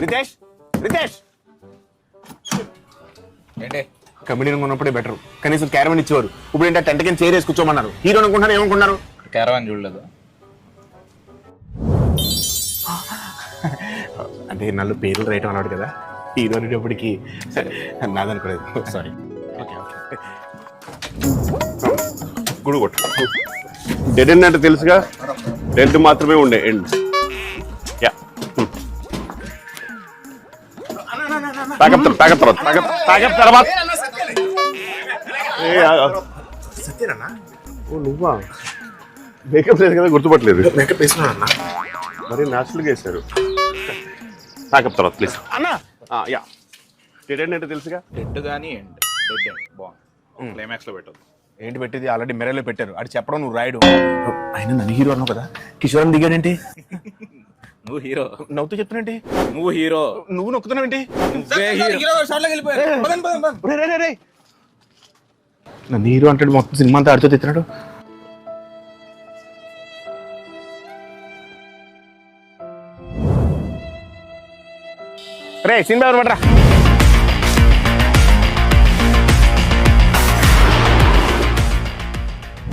రితేష్ రితేష్ ఏంటి కమిడీని ఉన్నప్పుడే బెటర్, కనీసం క్యారవన్ ఇచ్చేవారు. ఇప్పుడు ఏంటంటే టెంట్ కింద చైర్ వేసి కూర్చోమన్నారు. హీరో అనుకుంటున్నారు, ఏమనుకుంటున్నారు? క్యారవాన్ చూడలేదు. అంటే నన్ను పేర్లు రైట్ అన్నాడు కదా, హీరో అనేటప్పటికి నాదనుకోలేదు. సారీ. గుడి కొట్టు. డెడ్ ఎండ్ అంటే తెలుసుగా, డెడ్ మాత్రమే ఉండే ఎండ్. యా ప్యాకప్ తర్వాత సత్యనన్నా, ఓ నువ్వా? మేకప్ లేదు కదా, గుర్తుపట్టలేదు. మేకప్ వేసుకున్నా మరి న్యాచురల్గా వేశారు. ప్యాకప్ తర్వాత ప్లీజ్ అన్నా. యా డెడ్ ఎండ్ అంటే తెలుసుగా. డెడ్ కానీ ఎండ్, డెడ్ ఎండ్ బాగుంది. క్లైమాక్స్ లో పెట్టదు. ఏంటి పెట్టేది? ఆల్రెడీ మెరలో పెట్టారు. అది చెప్పడం నువ్వు రాయడు. ఆయన నన్ను హీరో అన్నావు కదా, కిషోరం దిగాడేంటి? నువ్వు హీరో నవ్వుతూ చెప్తున్నాంటి. నువ్వు హీరో నువ్వు నొక్కుతున్నావేంటి? నువ్వే హీరో. నన్ను హీరో అంటాడు, మొత్తం సినిమా అంతా ఆడుతూ తెచ్చినాడు. రే సినిమా ఎవరు పడరా?